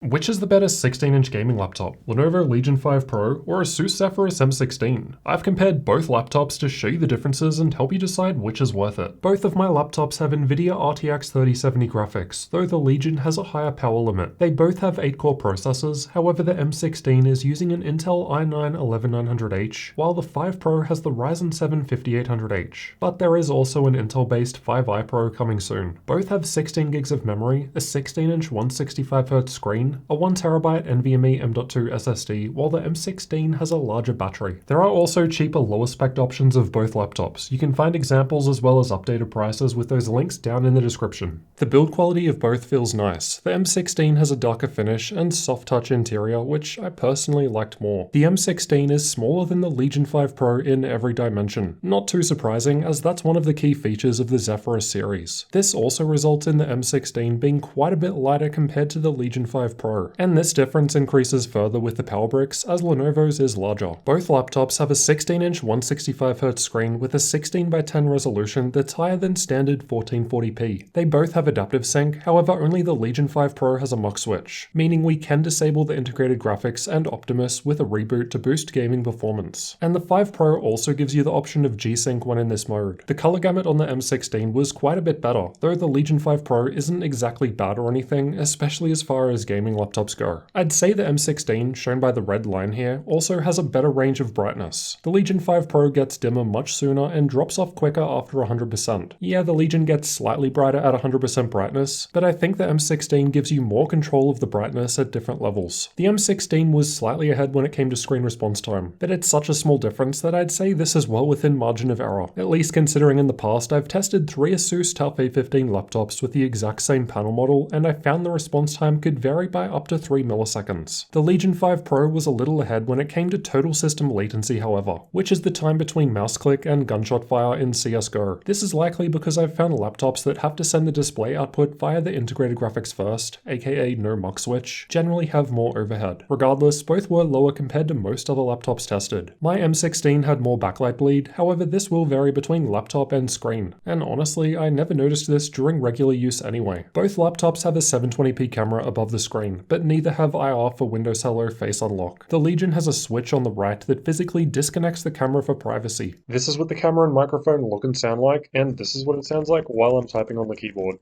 Which is the better 16-inch gaming laptop, Lenovo Legion 5 Pro or ASUS Zephyrus M16? I've compared both laptops to show you the differences and help you decide which is worth it. Both of my laptops have NVIDIA RTX 3070 graphics, though the Legion has a higher power limit. They both have 8-core processors, however the M16 is using an Intel i9-11900H, while the 5 Pro has the Ryzen 7 5800H. But there is also an Intel-based 5i Pro coming soon. Both have 16 gigs of memory, a 16-inch 165Hz screen, a 1TB NVMe M.2 SSD, while the M16 has a larger battery. There are also cheaper lower spec options of both laptops. You can find examples as well as updated prices with those links down in the description. The build quality of both feels nice. The M16 has a darker finish and soft touch interior, which I personally liked more. The M16 is smaller than the Legion 5 Pro in every dimension. Not too surprising, as that's one of the key features of the Zephyrus series. This also results in the M16 being quite a bit lighter compared to the Legion 5 Pro, and this difference increases further with the power bricks as Lenovo's is larger. Both laptops have a 16-inch 165Hz screen with a 16:10 resolution that's higher than standard 1440p. They both have adaptive sync, however only the Legion 5 Pro has a MUX switch, meaning we can disable the integrated graphics and Optimus with a reboot to boost gaming performance. And the 5 Pro also gives you the option of G-Sync when in this mode. The color gamut on the M16 was quite a bit better, though the Legion 5 Pro isn't exactly bad or anything, especially as far as gaming laptops go. I'd say the M16, shown by the red line here, also has a better range of brightness. The Legion 5 Pro gets dimmer much sooner and drops off quicker after 100%. Yeah, the Legion gets slightly brighter at 100% brightness, but I think the M16 gives you more control of the brightness at different levels. The M16 was slightly ahead when it came to screen response time, but it's such a small difference that I'd say this is well within margin of error, at least considering in the past I've tested 3 ASUS TUF A15 laptops with the exact same panel model, and I found the response time could vary by up to 3 milliseconds. The Legion 5 Pro was a little ahead when it came to total system latency however, which is the time between mouse click and gunshot fire in CSGO. This is likely because I've found laptops that have to send the display output via the integrated graphics first, aka no MUX switch, generally have more overhead. Regardless, both were lower compared to most other laptops tested. My M16 had more backlight bleed, however this will vary between laptop and screen, and honestly I never noticed this during regular use anyway. Both laptops have a 720p camera above the screen, but neither have IR for Windows Hello Face Unlock. The Legion has a switch on the right that physically disconnects the camera for privacy. This is what the camera and microphone look and sound like, and this is what it sounds like while I'm typing on the keyboard.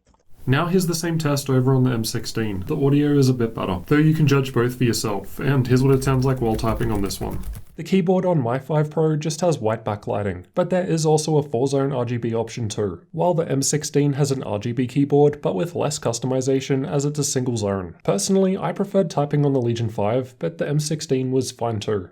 Now here's the same test over on the M16. The audio is a bit better, though you can judge both for yourself, and here's what it sounds like while typing on this one. The keyboard on my 5 Pro just has white backlighting, but there is also a 4-zone RGB option too, while the M16 has an RGB keyboard but with less customization as it's a single zone. Personally, I preferred typing on the Legion 5, but the M16 was fine too.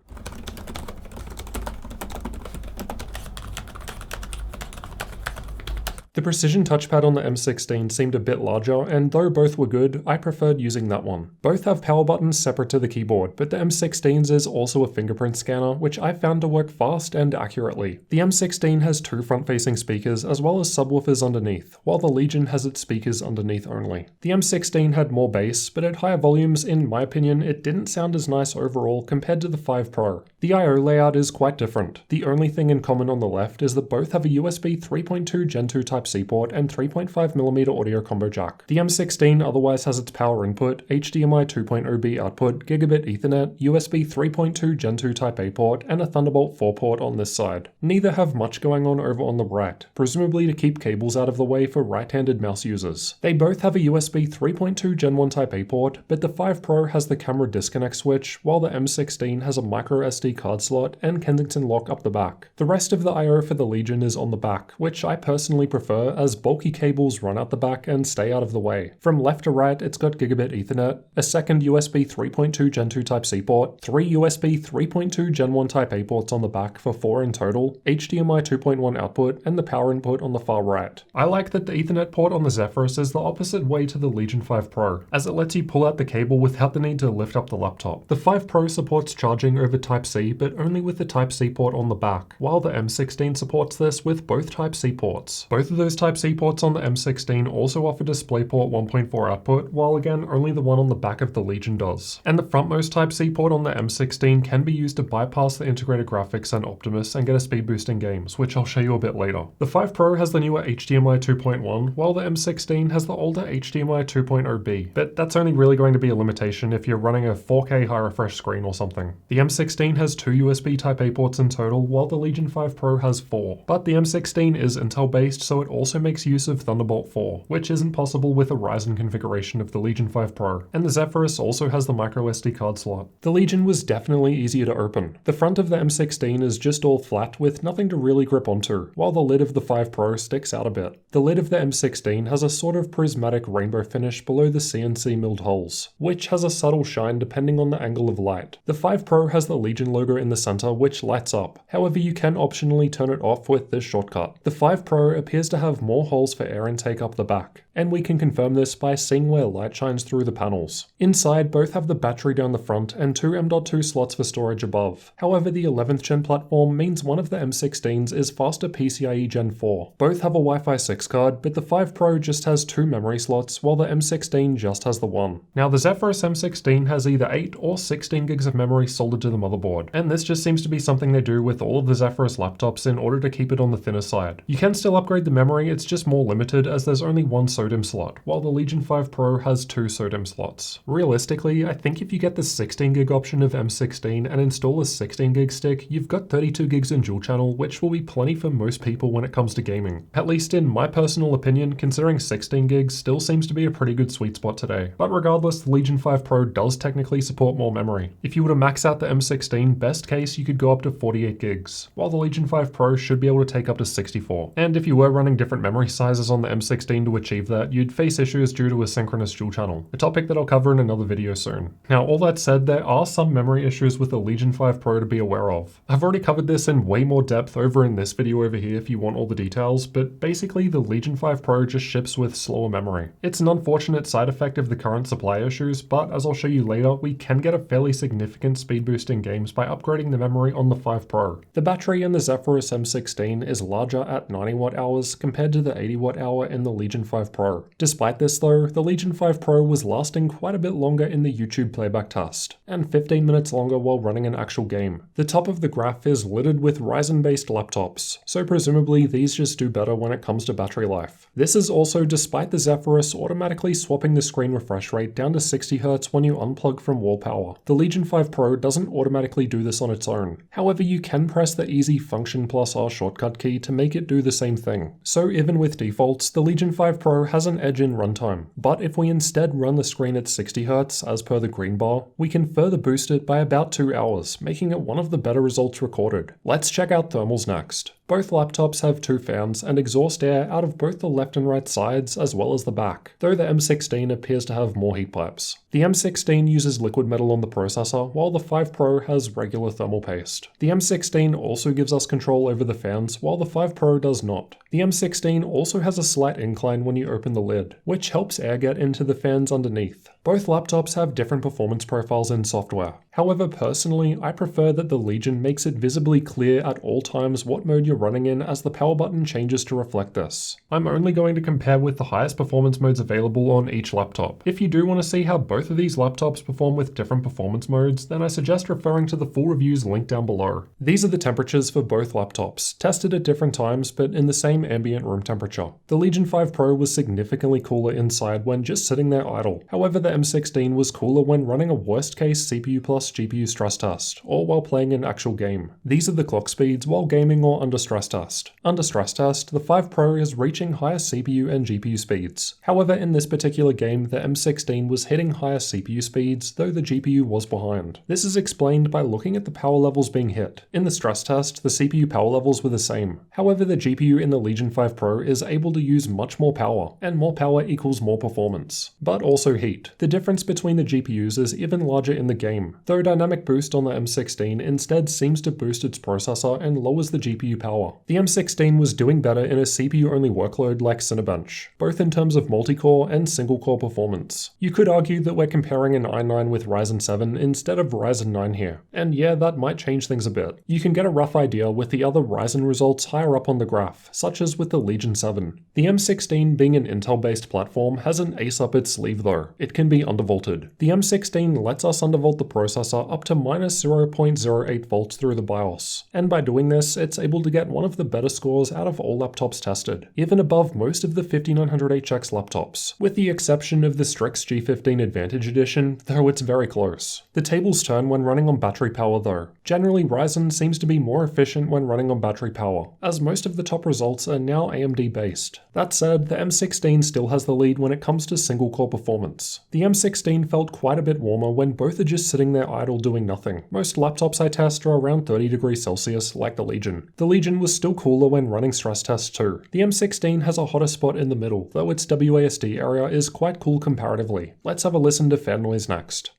The precision touchpad on the M16 seemed a bit larger, and though both were good, I preferred using that one. Both have power buttons separate to the keyboard, but the M16's is also a fingerprint scanner, which I found to work fast and accurately. The M16 has 2 front-facing speakers as well as subwoofers underneath, while the Legion has its speakers underneath only. The M16 had more bass, but at higher volumes, in my opinion, it didn't sound as nice overall compared to the 5 Pro. The I/O layout is quite different. The only thing in common on the left is that both have a USB 3.2 Gen 2 Type-C port and 3.5mm audio combo jack. The M16 otherwise has its power input, HDMI 2.0B output, Gigabit Ethernet, USB 3.2 Gen 2 Type-A port, and a Thunderbolt 4 port on this side. Neither have much going on over on the right, presumably to keep cables out of the way for right-handed mouse users. They both have a USB 3.2 Gen 1 Type-A port, but the 5 Pro has the camera disconnect switch, while the M16 has a micro SD card slot and Kensington lock up the back. The rest of the I/O for the Legion is on the back, which I personally prefer as bulky cables run out the back and stay out of the way. From left to right, it's got Gigabit Ethernet, a second USB 3.2 Gen 2 Type-C port, 3 USB 3.2 Gen 1 Type-A ports on the back for 4 in total, HDMI 2.1 output, and the power input on the far right. I like that the Ethernet port on the Zephyrus is the opposite way to the Legion 5 Pro, as it lets you pull out the cable without the need to lift up the laptop. The 5 Pro supports charging over Type-C, but only with the Type-C port on the back, while the M16 supports this with both Type-C ports. Both of those those Type-C ports on the M16 also offer DisplayPort 1.4 output, while again only the one on the back of the Legion does. And the frontmost Type-C port on the M16 can be used to bypass the integrated graphics and Optimus and get a speed boost in games, which I'll show you a bit later. The 5 Pro has the newer HDMI 2.1, while the M16 has the older HDMI 2.0B, but that's only really going to be a limitation if you're running a 4K high refresh screen or something. The M16 has 2 USB Type-A ports in total, while the Legion 5 Pro has 4. But the M16 is Intel based, so it also makes use of Thunderbolt 4, which isn't possible with a Ryzen configuration of the Legion 5 Pro. And the Zephyrus also has the microSD card slot. The Legion was definitely easier to open. The front of the M16 is just all flat with nothing to really grip onto, while the lid of the 5 Pro sticks out a bit. The lid of the M16 has a sort of prismatic rainbow finish below the CNC milled holes, which has a subtle shine depending on the angle of light. The 5 Pro has the Legion logo in the center, which lights up. However, you can optionally turn it off with this shortcut. The 5 Pro appears to have more holes for air intake up the back, and we can confirm this by seeing where light shines through the panels. Inside, both have the battery down the front and 2 M.2 slots for storage above. However, the 11th gen platform means one of the M16s is faster PCIe Gen 4. Both have a Wi-Fi 6 card, but the 5 Pro just has 2 memory slots, while the M16 just has the one. Now, the Zephyrus M16 has either 8 or 16 gigs of memory soldered to the motherboard, and this just seems to be something they do with all of the Zephyrus laptops in order to keep it on the thinner side. You can still upgrade the memory, it's just more limited as there's only one SODIMM slot, while the Legion 5 Pro has 2 SODIMM slots. Realistically, I think if you get the 16 gig option of M16 and install a 16 gig stick, you've got 32 gigs in dual channel, which will be plenty for most people when it comes to gaming. At least in my personal opinion, considering 16 gigs still seems to be a pretty good sweet spot today. But regardless, the Legion 5 Pro does technically support more memory. If you were to max out the M16, best case you could go up to 48 gigs, while the Legion 5 Pro should be able to take up to 64. And if you were running different memory sizes on the M16 to achieve that, you'd face issues due to asynchronous dual channel, a topic that I'll cover in another video soon. Now, all that said, there are some memory issues with the Legion 5 Pro to be aware of. I've already covered this in way more depth over in this video over here if you want all the details, but basically the Legion 5 Pro just ships with slower memory. It's an unfortunate side effect of the current supply issues, but as I'll show you later, we can get a fairly significant speed boost in games by upgrading the memory on the 5 Pro. The battery in the Zephyrus M16 is larger at 90 watt-hours compared to the 80 watt-hour in the Legion 5 Pro. Despite this though, the Legion 5 Pro was lasting quite a bit longer in the YouTube playback test, and 15 minutes longer while running an actual game. The top of the graph is littered with Ryzen-based laptops, so presumably these just do better when it comes to battery life. This is also despite the Zephyrus automatically swapping the screen refresh rate down to 60Hz when you unplug from wall power. The Legion 5 Pro doesn't automatically do this on its own. However, you can press the easy Function plus R shortcut key to make it do the same thing. So even with defaults, the Legion 5 Pro has an edge in runtime. But if we instead run the screen at 60Hz as per the green bar, we can further boost it by about 2 hours, making it one of the better results recorded. Let's check out thermals next. Both laptops have 2 fans and exhaust air out of both the left and right sides as well as the back, though the M16 appears to have more heat pipes. The M16 uses liquid metal on the processor, while the 5 Pro has regular thermal paste. The M16 also gives us control over the fans, while the 5 Pro does not. The M16 also has a slight incline when you open the lid, which helps air get into the fans underneath. Both laptops have different performance profiles in software. However, personally, I prefer that the Legion makes it visibly clear at all times what mode you're running in as the power button changes to reflect this. I'm only going to compare with the highest performance modes available on each laptop. If you do want to see how both of these laptops perform with different performance modes, then I suggest referring to the full reviews linked down below. These are the temperatures for both laptops, tested at different times but in the same ambient room temperature. The Legion 5 Pro was significantly cooler inside when just sitting there idle. However, the M16 was cooler when running a worst case CPU plus GPU stress test, or while playing an actual game. These are the clock speeds while gaming or under stress test. Under stress test, the 5 Pro is reaching higher CPU and GPU speeds. However, in this particular game, the M16 was hitting higher CPU speeds, though the GPU was behind. This is explained by looking at the power levels being hit. In the stress test, the CPU power levels were the same. However, the GPU in the Legion 5 Pro is able to use much more power, and more power equals more performance, but also heat. The The difference between the GPUs is even larger in the game, though dynamic boost on the M16 instead seems to boost its processor and lowers the GPU power. The M16 was doing better in a CPU-only workload like Cinebench, both in terms of multi-core and single-core performance. You could argue that we're comparing an i9 with Ryzen 7 instead of Ryzen 9 here, and yeah, that might change things a bit. You can get a rough idea with the other Ryzen results higher up on the graph, such as with the Legion 7. The M16 being an Intel-based platform has an ace up its sleeve though. It can be undervolted. The M16 lets us undervolt the processor up to minus 0.08 volts through the BIOS, and by doing this, it's able to get one of the better scores out of all laptops tested, even above most of the 5900HX laptops, with the exception of the Strix G15 Advantage Edition, though it's very close. The tables turn when running on battery power though. Generally, Ryzen seems to be more efficient when running on battery power, as most of the top results are now AMD based. That said, the M16 still has the lead when it comes to single core performance. The M16 felt quite a bit warmer when both are just sitting there idle doing nothing. Most laptops I test are around 30 degrees Celsius, like the Legion. The Legion was still cooler when running stress tests too. The M16 has a hotter spot in the middle, though its WASD area is quite cool comparatively. Let's have a listen to fan noise next.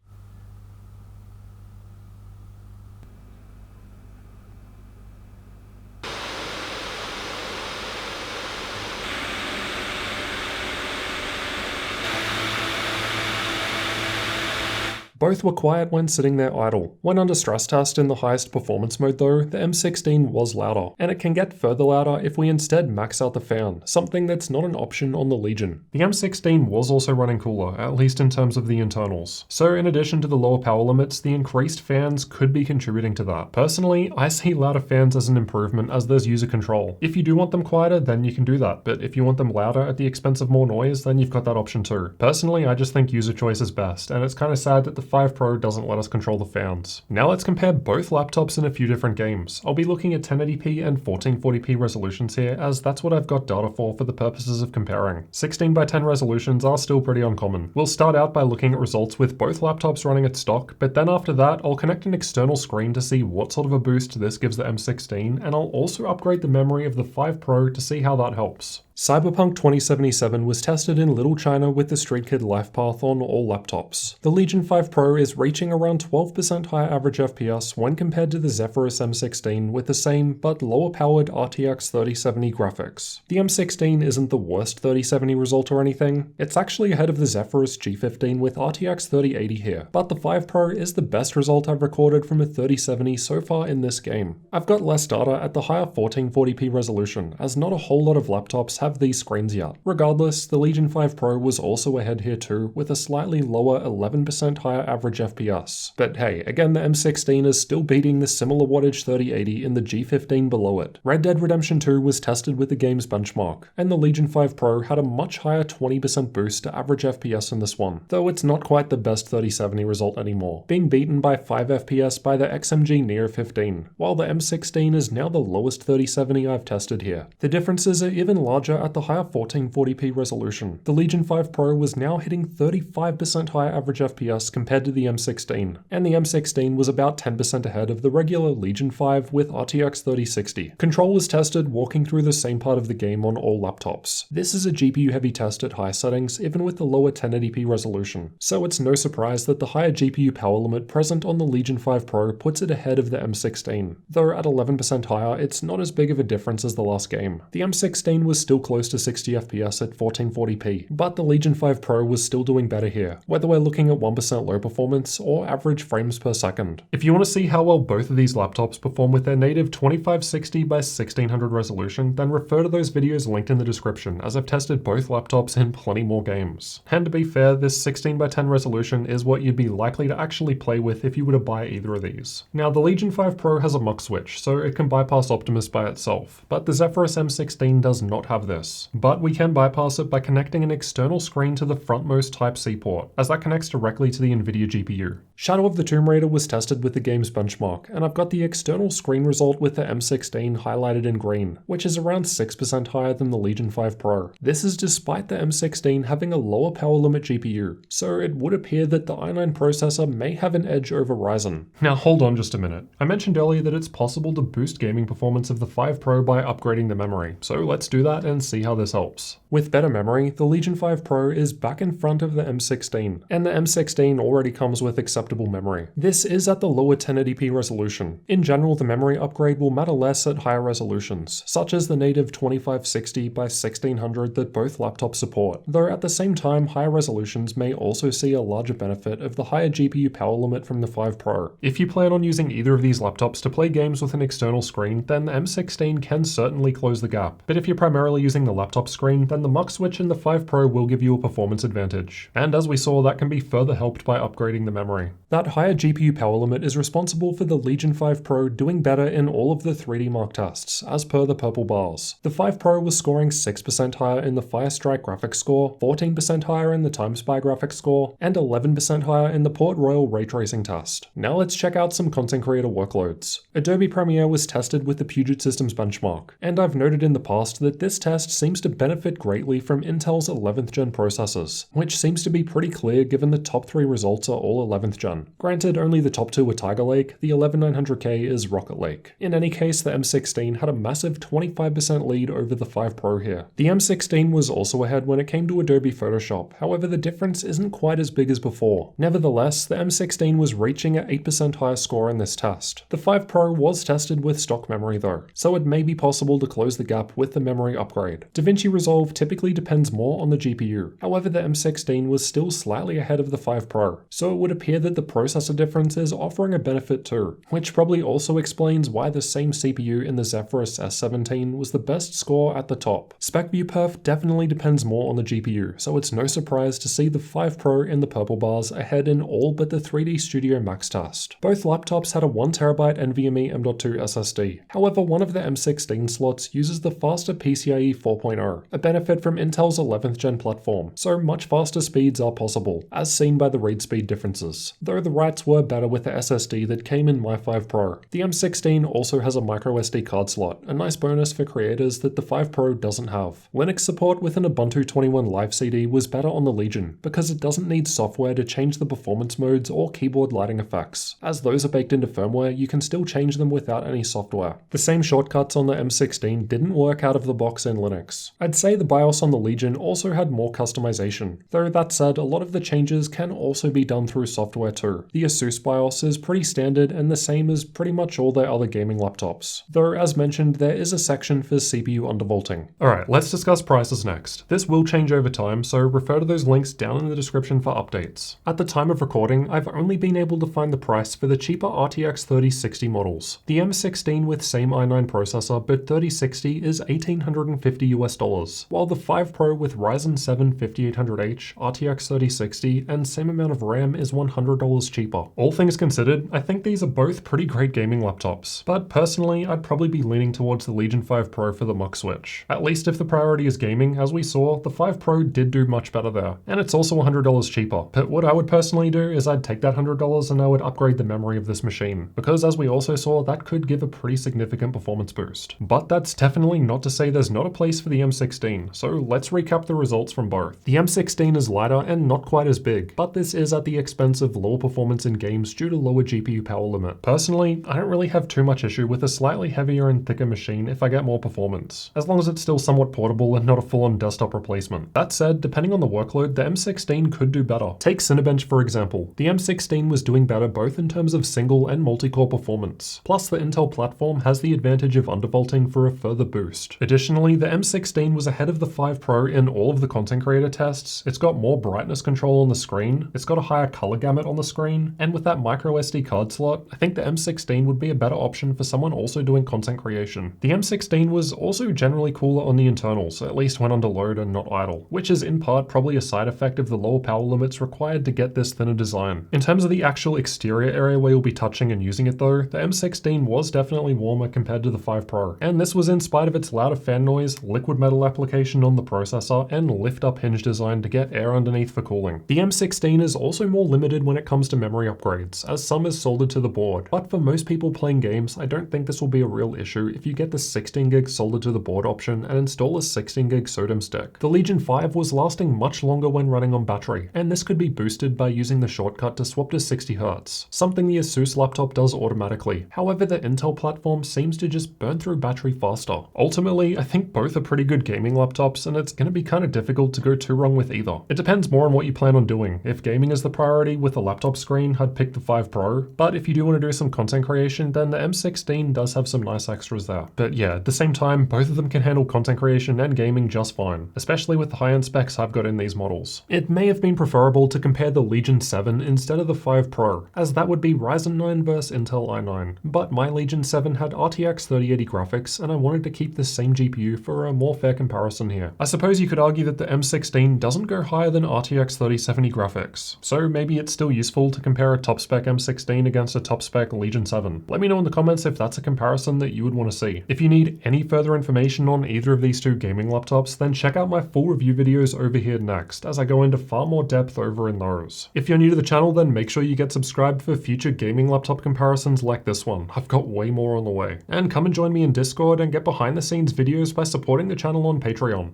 Both were quiet when sitting there idle. When under stress test in the highest performance mode though, the M16 was louder, and it can get further louder if we instead max out the fan, something that's not an option on the Legion. The M16 was also running cooler, at least in terms of the internals. So in addition to the lower power limits, the increased fans could be contributing to that. Personally, I see louder fans as an improvement as there's user control. If you do want them quieter, then you can do that, but if you want them louder at the expense of more noise, then you've got that option too. Personally, I just think user choice is best, and it's kind of sad that the 5 Pro doesn't let us control the fans. Now let's compare both laptops in a few different games. I'll be looking at 1080p and 1440p resolutions here, as that's what I've got data for the purposes of comparing. 16:10 resolutions are still pretty uncommon. We'll start out by looking at results with both laptops running at stock, but then after that I'll connect an external screen to see what sort of a boost this gives the M16, and I'll also upgrade the memory of the 5 Pro to see how that helps. Cyberpunk 2077 was tested in Little China with the Street Kid life path on all laptops. The Legion 5 Pro is reaching around 12% higher average FPS when compared to the Zephyrus M16 with the same but lower powered RTX 3070 graphics. The M16 isn't the worst 3070 result or anything, it's actually ahead of the Zephyrus G15 with RTX 3080 here, but the 5 Pro is the best result I've recorded from a 3070 so far in this game. I've got less data at the higher 1440p resolution, as not a whole lot of laptops have these screens yet. Regardless, the Legion 5 Pro was also ahead here too, with a slightly lower 11% higher average FPS. But hey, again the M16 is still beating the similar wattage 3080 in the G15 below it. Red Dead Redemption 2 was tested with the game's benchmark, and the Legion 5 Pro had a much higher 20% boost to average FPS in this one, though it's not quite the best 3070 result anymore, being beaten by 5 FPS by the XMG Neo 15, while the M16 is now the lowest 3070 I've tested here. The differences are even larger at the higher 1440p resolution. The Legion 5 Pro was now hitting 35% higher average FPS compared to the M16, and the M16 was about 10% ahead of the regular Legion 5 with RTX 3060. Control was tested walking through the same part of the game on all laptops. This is a GPU heavy test at high settings, even with the lower 1080p resolution, so it's no surprise that the higher GPU power limit present on the Legion 5 Pro puts it ahead of the M16. Though at 11% higher, it's not as big of a difference as the last game. The M16 was still close to 60 FPS at 1440p, but the Legion 5 Pro was still doing better here, whether we're looking at 1% low performance or average frames per second. If you want to see how well both of these laptops perform with their native 2560 by 1600 resolution, then refer to those videos linked in the description, as I've tested both laptops in plenty more games. And to be fair, this 16:10 resolution is what you'd be likely to actually play with if you were to buy either of these. Now the Legion 5 Pro has a mux switch, so it can bypass Optimus by itself, but the Zephyrus M16 does not have this. But we can bypass it by connecting an external screen to the frontmost Type-C port, as that connects directly to the NVIDIA GPU. Shadow of the Tomb Raider was tested with the game's benchmark, and I've got the external screen result with the M16 highlighted in green, which is around 6% higher than the Legion 5 Pro. This is despite the M16 having a lower power limit GPU, so it would appear that the i9 processor may have an edge over Ryzen. Now hold on just a minute. I mentioned earlier that it's possible to boost gaming performance of the 5 Pro by upgrading the memory, so let's do that and see how this helps. With better memory, the Legion 5 Pro is back in front of the M16, and the M16 already comes with acceptable memory. This is at the lower 1080p resolution. In general, the memory upgrade will matter less at higher resolutions, such as the native 2560 by 1600 that both laptops support, though at the same time, higher resolutions may also see a larger benefit of the higher GPU power limit from the 5 Pro. If you plan on using either of these laptops to play games with an external screen, then the M16 can certainly close the gap. But if you're primarily using the laptop screen, then the mux switch in the 5 Pro will give you a performance advantage. And as we saw, that can be further helped by upgrading the memory. That higher GPU power limit is responsible for the Legion 5 Pro doing better in all of the 3D Mark tests, as per the purple bars. The 5 Pro was scoring 6% higher in the Firestrike graphics score, 14% higher in the TimeSpy graphics score, and 11% higher in the Port Royal ray tracing test. Now let's check out some content creator workloads. Adobe Premiere was tested with the Puget Systems benchmark, and I've noted in the past that this test seems to benefit greatly from Intel's 11th gen processors, which seems to be pretty clear given the top 3 results are all 11th gen. Granted, only the top 2 were Tiger Lake, the 11900K is Rocket Lake. In any case, the M16 had a massive 25% lead over the 5 Pro here. The M16 was also ahead when it came to Adobe Photoshop, however the difference isn't quite as big as before. Nevertheless, the M16 was reaching an 8% higher score in this test. The 5 Pro was tested with stock memory though, so it may be possible to close the gap with the memory upgrade. DaVinci Resolve typically depends more on the GPU, however the M16 was still slightly ahead of the 5 Pro, so it would appear that the processor difference is offering a benefit too, which probably also explains why the same CPU in the Zephyrus S17 was the best score at the top. SpecView Perf definitely depends more on the GPU, so it's no surprise to see the 5 Pro in the purple bars ahead in all but the 3D Studio Max test. Both laptops had a 1TB NVMe M.2 SSD, however one of the M16 slots uses the faster PCIe 4.0, a benefit from Intel's 11th gen platform, so much faster speeds are possible, as seen by the read speed differences, though the writes were better with the SSD that came in my 5 Pro. The M16 also has a microSD card slot, a nice bonus for creators that the 5 Pro doesn't have. Linux support with an Ubuntu 21 Live CD was better on the Legion, because it doesn't need software to change the performance modes or keyboard lighting effects. As those are baked into firmware, you can still change them without any software. The same shortcuts on the M16 didn't work out of the box in Linux. I'd say the BIOS on the Legion also had more customization, though that said, a lot of the changes can also be done through software too. The ASUS BIOS is pretty standard and the same as pretty much all their other gaming laptops, though as mentioned there is a section for CPU undervolting. Alright, let's discuss prices next. This will change over time, so refer to those links down in the description for updates. At the time of recording, I've only been able to find the price for the cheaper RTX 3060 models. The M16 with same i9 processor but 3060 is $1,850 while the 5 Pro with Ryzen 7 5800H, RTX 3060 and same amount of RAM is $100 cheaper. All things considered, I think these are both pretty great gaming laptops, but personally I'd probably be leaning towards the Legion 5 Pro for the mux switch. At least if the priority is gaming, as we saw, the 5 Pro did do much better there, and it's also $100 cheaper. But what I would personally do is I'd take that $100 and I would upgrade the memory of this machine, because as we also saw, that could give a pretty significant performance boost. But that's definitely not to say there's not a place for the M16, so let's recap the results from both. The M16 is lighter and not quite as big, but this is at the expense of lower performance in games due to lower GPU power limit. Personally, I don't really have too much issue with a slightly heavier and thicker machine if I get more performance, as long as it's still somewhat portable and not a full-on desktop replacement. That said, depending on the workload, the M16 could do better. Take Cinebench for example. The M16 was doing better both in terms of single and multi-core performance. Plus the Intel platform has the advantage of undervolting for a further boost. Additionally, the M16 was ahead of the 5 Pro in all of the content creator tests. It's got more brightness control on the screen, it's got a higher color gamut on the screen, and with that microSD card slot, I think the M16 would be a better option for someone also doing content creation. The M16 was also generally cooler on the internals, at least when under load and not idle, which is in part probably a side effect of the lower power limits required to get this thinner design. In terms of the actual exterior area where you'll be touching and using it though, the M16 was definitely warmer compared to the 5 Pro, and this was in spite of its louder fan noise, liquid metal application on the processor, and lift-up hinge design to get air underneath for cooling. The M16 is also more limited when it comes to memory upgrades, as some is soldered to the board, but for most people playing games, I don't think this will be a real issue if you get the 16GB soldered to the board option and install a 16GB SODIMM stick. The Legion 5 was lasting much longer when running on battery, and this could be boosted by using the shortcut to swap to 60Hz, something the ASUS laptop does automatically. However, the Intel platform seems to just burn through battery faster. Ultimately, I think both both are pretty good gaming laptops, and it's going to be kind of difficult to go too wrong with either. It depends more on what you plan on doing. If gaming is the priority with a laptop screen, I'd pick the 5 Pro, but if you do want to do some content creation, then the M16 does have some nice extras there. But yeah, at the same time, both of them can handle content creation and gaming just fine, especially with the high-end specs I've got in these models. It may have been preferable to compare the Legion 7 instead of the 5 Pro, as that would be Ryzen 9 versus Intel i9, but my Legion 7 had RTX 3080 graphics, and I wanted to keep the same GPU for a more fair comparison here. I suppose you could argue that the M16 doesn't go higher than RTX 3070 graphics, so maybe it's still useful to compare a top-spec M16 against a top-spec Legion 7. Let me know in the comments if that's a comparison that you would want to see. If you need any further information on either of these two gaming laptops, then check out my full review videos over here next, as I go into far more depth over in those. If you're new to the channel, then make sure you get subscribed for future gaming laptop comparisons like this one. I've got way more on the way. And come and join me in Discord and get behind the scenes videos by supporting the channel on Patreon.